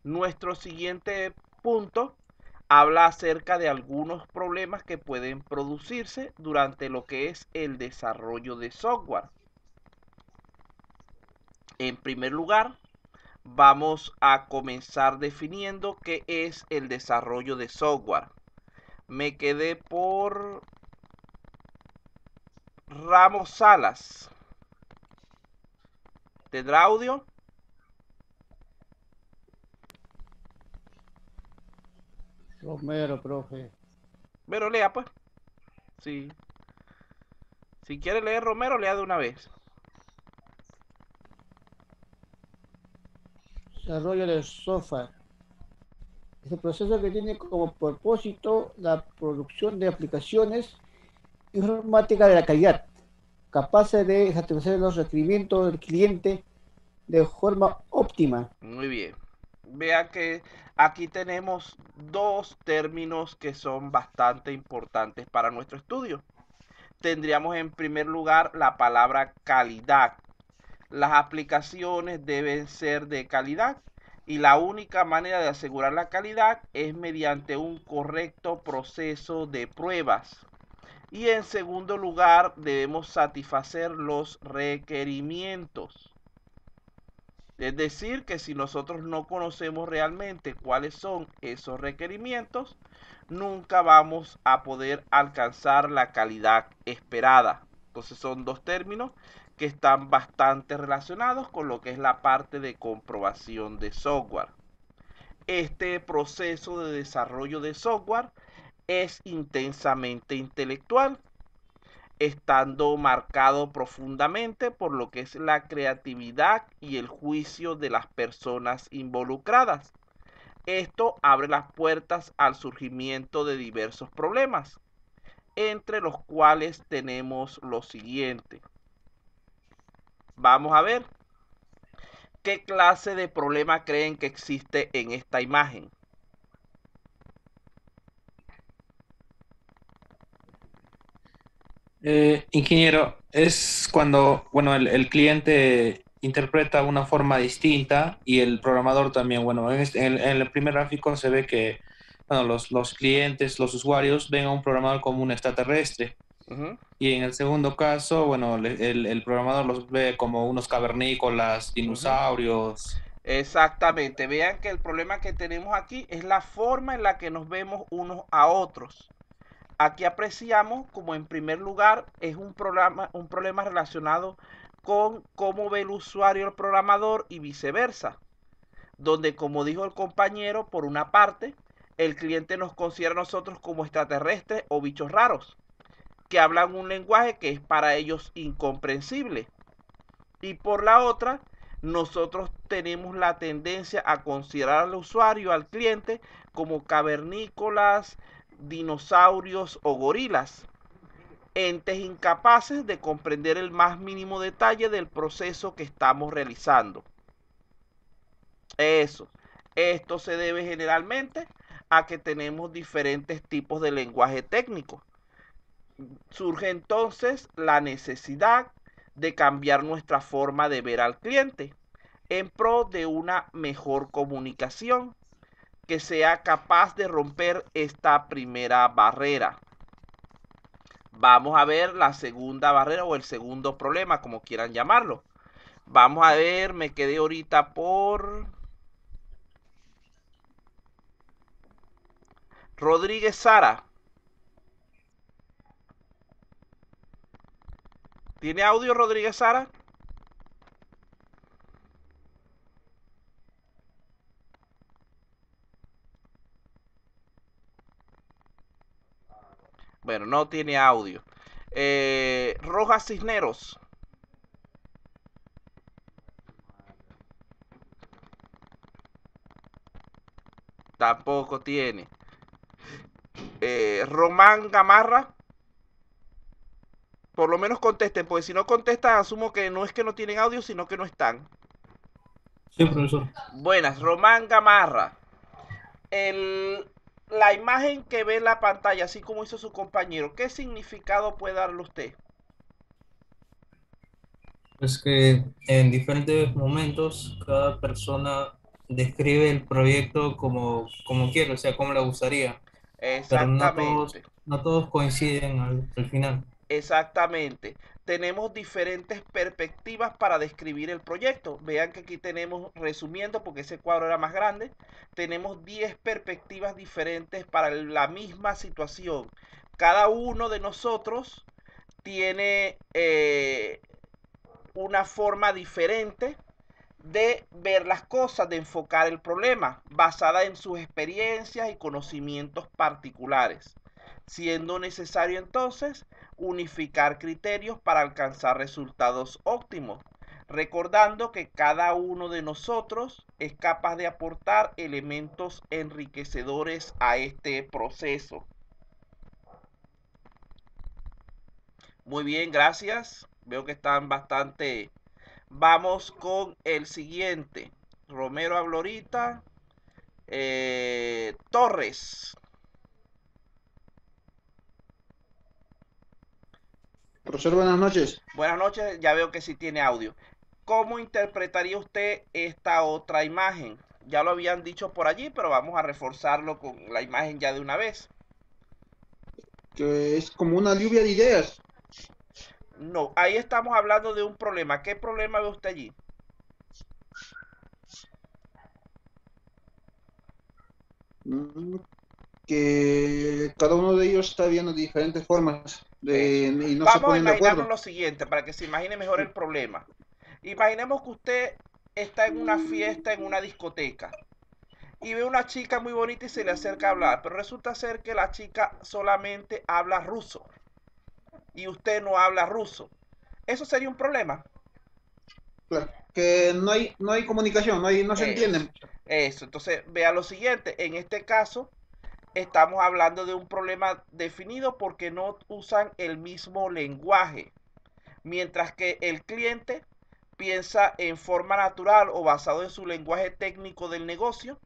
Nuestro siguiente punto habla acerca de algunos problemas que pueden producirse durante lo que es el desarrollo de software. En primer lugar, vamos a comenzar definiendo qué es el desarrollo de software. Me quedé por Ramos Salas. ¿Tendrá audio? Romero, profe. Pero lea pues. Sí. Si quiere leer Romero, lea de una vez. Desarrollo de software. Es el proceso que tiene como propósito la producción de aplicaciones informáticas de la calidad, capaces de satisfacer los requerimientos del cliente de forma óptima. Muy bien. Vea que aquí tenemos dos términos que son bastante importantes para nuestro estudio. Tendríamos en primer lugar la palabra calidad. Las aplicaciones deben ser de calidad y la única manera de asegurar la calidad es mediante un correcto proceso de pruebas. Y en segundo lugar, debemos satisfacer los requerimientos. Es decir, que si nosotros no conocemos realmente cuáles son esos requerimientos, nunca vamos a poder alcanzar la calidad esperada. Entonces son dos términos que están bastante relacionados con lo que es la parte de comprobación de software. Este proceso de desarrollo de software es intensamente intelectual, estando marcado profundamente por lo que es la creatividad y el juicio de las personas involucradas. Esto abre las puertas al surgimiento de diversos problemas, entre los cuales tenemos lo siguiente. Vamos a ver qué clase de problema creen que existe en esta imagen. Ingeniero, es cuando, bueno, el cliente interpreta una forma distinta y el programador también. Bueno, en el primer gráfico se ve que, bueno, los clientes, los usuarios ven a un programador como un extraterrestre. Uh -huh. Y en el segundo caso, bueno, el programador los ve como unos cavernícolas, Uh -huh. dinosaurios. Exactamente. Vean que el problema que tenemos aquí es la forma en la que nos vemos unos a otros. Aquí apreciamos como en primer lugar es un problema relacionado con cómo ve el usuario al programador y viceversa, donde como dijo el compañero, por una parte, el cliente nos considera a nosotros como extraterrestres o bichos raros, que hablan un lenguaje que es para ellos incomprensible. Y por la otra, nosotros tenemos la tendencia a considerar al usuario, al cliente, como cavernícolas, dinosaurios o gorilas, entes incapaces de comprender el más mínimo detalle del proceso que estamos realizando. Eso. Esto se debe generalmente a que tenemos diferentes tipos de lenguaje técnico. Surge entonces la necesidad de cambiar nuestra forma de ver al cliente en pro de una mejor comunicación que sea capaz de romper esta primera barrera. Vamos a ver la segunda barrera o el segundo problema, como quieran llamarlo. Vamos a ver, me quedé ahorita por Rodríguez Sara. ¿Tiene audio Rodríguez Sara? Bueno, no tiene audio. Rojas Cisneros. Tampoco tiene. Román Gamarra. Por lo menos contesten, porque si no contestan, asumo que no es que no tienen audio, sino que no están. Sí, profesor. Buenas, Román Gamarra. La imagen que ve en la pantalla, así como hizo su compañero, ¿qué significado puede darle usted? Es que en diferentes momentos cada persona describe el proyecto como quiere, o sea, como le gustaría, pero Exactamente. no todos coinciden al final. Exactamente. Tenemos diferentes perspectivas para describir el proyecto. Vean que aquí tenemos, resumiendo, porque ese cuadro era más grande, tenemos 10 perspectivas diferentes para la misma situación. Cada uno de nosotros tiene una forma diferente de ver las cosas, de enfocar el problema, basada en sus experiencias y conocimientos particulares, siendo necesario entonces unificar criterios para alcanzar resultados óptimos, recordando que cada uno de nosotros es capaz de aportar elementos enriquecedores a este proceso. Muy bien, gracias. Veo que están bastante. Vamos con el siguiente. Romero Ablorita. Torres. Profesor, buenas noches. Buenas noches, ya veo que sí tiene audio. ¿Cómo interpretaría usted esta otra imagen? Ya lo habían dicho por allí, pero vamos a reforzarlo con la imagen ya de una vez. Que es como una lluvia de ideas. No, ahí estamos hablando de un problema. ¿Qué problema ve usted allí? Que cada uno de ellos está viendo diferentes formas y no se Vamos a ponen de imaginarnos acuerdo. lo siguiente para que se imagine mejor el problema. Imaginemos que usted está en una fiesta, en una discoteca, y ve una chica muy bonita y se le acerca a hablar, pero resulta ser que la chica solamente habla ruso y usted no habla ruso. ¿Eso sería un problema? Claro, que no hay comunicación, no se Eso, entienden. eso. Entonces, vea lo siguiente. En este caso, estamos hablando de un problema definido porque no usan el mismo lenguaje. Mientras que el cliente piensa en forma natural o basado en su lenguaje técnico del negocio,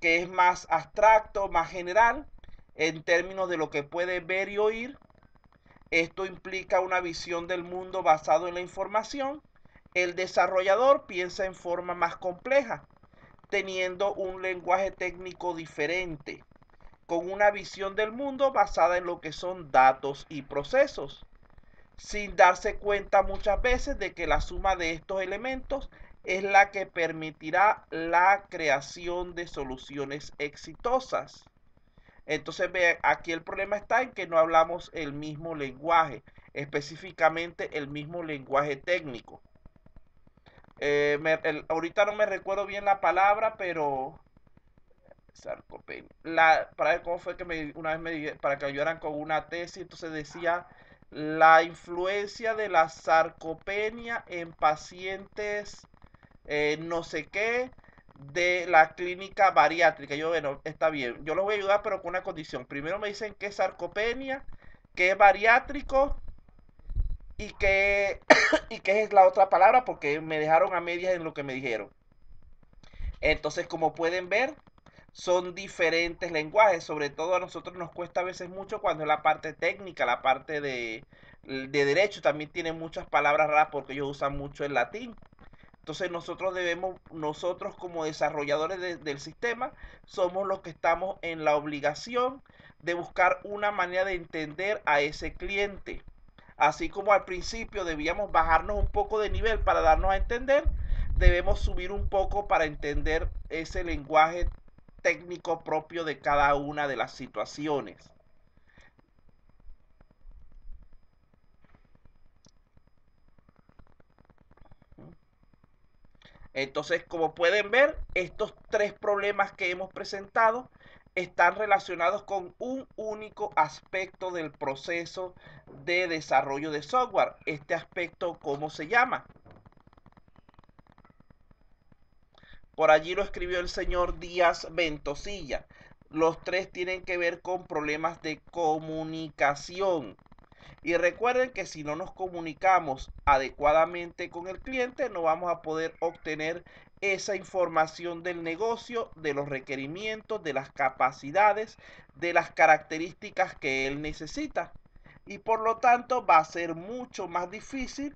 que es más abstracto, más general, en términos de lo que puede ver y oír. Esto implica una visión del mundo basado en la información. El desarrollador piensa en forma más compleja, teniendo un lenguaje técnico diferente, con una visión del mundo basada en lo que son datos y procesos, sin darse cuenta muchas veces de que la suma de estos elementos es la que permitirá la creación de soluciones exitosas. Entonces, ve, aquí el problema está en que no hablamos el mismo lenguaje, específicamente el mismo lenguaje técnico. Ahorita no me recuerdo bien la palabra, pero sarcopenia. Para ver cómo fue que una vez para que ayudaran con una tesis, entonces decía la influencia de la sarcopenia en pacientes no sé qué de la clínica bariátrica. Yo, bueno, está bien, yo los voy a ayudar, pero con una condición. Primero me dicen que es sarcopenia, que es bariátrico y que, y que es la otra palabra porque me dejaron a medias en lo que me dijeron. Entonces, como pueden ver, son diferentes lenguajes. Sobre todo a nosotros nos cuesta a veces mucho cuando es la parte técnica, la parte de derecho. También tiene muchas palabras raras porque ellos usan mucho el latín. Entonces nosotros como desarrolladores del sistema, somos los que estamos en la obligación de buscar una manera de entender a ese cliente. Así como al principio debíamos bajarnos un poco de nivel para darnos a entender, debemos subir un poco para entender ese lenguaje técnico propio de cada una de las situaciones. Entonces, como pueden ver, estos tres problemas que hemos presentado están relacionados con un único aspecto del proceso de desarrollo de software. Este aspecto, ¿cómo se llama? Por allí lo escribió el señor Díaz Ventosilla. Los tres tienen que ver con problemas de comunicación. Y recuerden que si no nos comunicamos adecuadamente con el cliente, no vamos a poder obtener esa información del negocio, de los requerimientos, de las capacidades, de las características que él necesita. Y por lo tanto va a ser mucho más difícil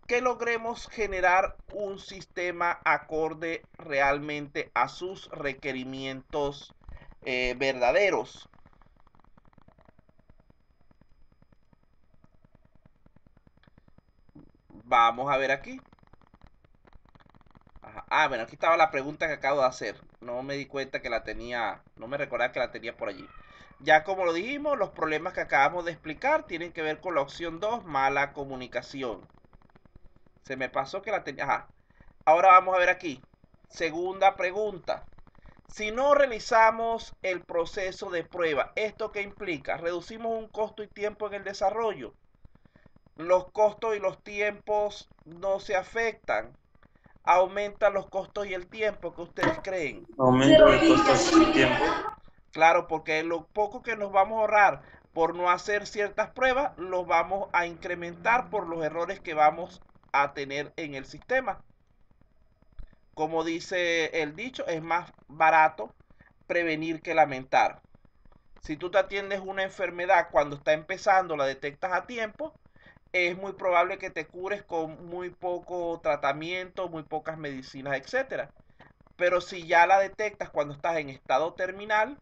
que logremos generar un sistema acorde realmente a sus requerimientos verdaderos. Vamos a ver aquí. Ajá. Ah, bueno, aquí estaba la pregunta que acabo de hacer. No me di cuenta que la tenía, no me recordaba que la tenía por allí. Ya como lo dijimos, los problemas que acabamos de explicar tienen que ver con la opción 2, mala comunicación. Se me pasó que la tenía. Ajá. Ahora vamos a ver aquí. Segunda pregunta. Si no realizamos el proceso de prueba, ¿esto qué implica? Reducimos un costo y tiempo en el desarrollo. Los costos y los tiempos no se afectan. Aumentan los costos y el tiempo. ¿Qué ustedes creen? Aumento de costos y tiempo. Claro, porque lo poco que nos vamos a ahorrar por no hacer ciertas pruebas, los vamos a incrementar por los errores que vamos a tener en el sistema. Como dice el dicho, es más barato prevenir que lamentar. Si tú te atiendes una enfermedad cuando está empezando, la detectas a tiempo, es muy probable que te cures con muy poco tratamiento, muy pocas medicinas, etcétera. Pero si ya la detectas cuando estás en estado terminal,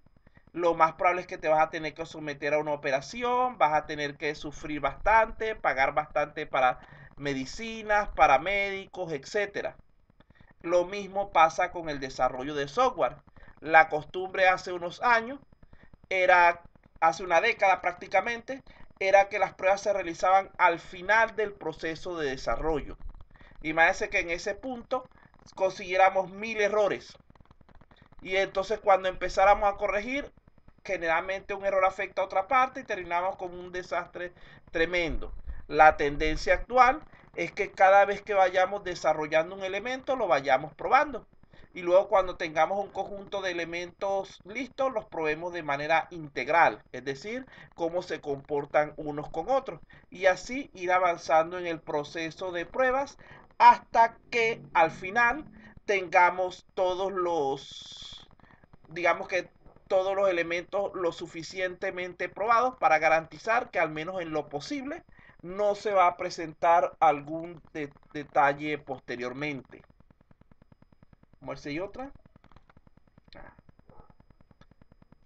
lo más probable es que te vas a tener que someter a una operación, vas a tener que sufrir bastante, pagar bastante para medicinas, para médicos, etcétera. Lo mismo pasa con el desarrollo de software. La costumbre hace unos años era, hace una década prácticamente, era que las pruebas se realizaban al final del proceso de desarrollo. Imagínense que en ese punto consiguiéramos 1000 errores. Y entonces cuando empezáramos a corregir, generalmente un error afecta a otra parte y terminamos con un desastre tremendo. La tendencia actual es que cada vez que vayamos desarrollando un elemento lo vayamos probando. Y luego cuando tengamos un conjunto de elementos listos, los probemos de manera integral, es decir, cómo se comportan unos con otros. Y así ir avanzando en el proceso de pruebas hasta que al final tengamos todos los, digamos que todos los elementos lo suficientemente probados para garantizar que al menos en lo posible no se va a presentar algún detalle posteriormente. Vamos a ver si hay otra.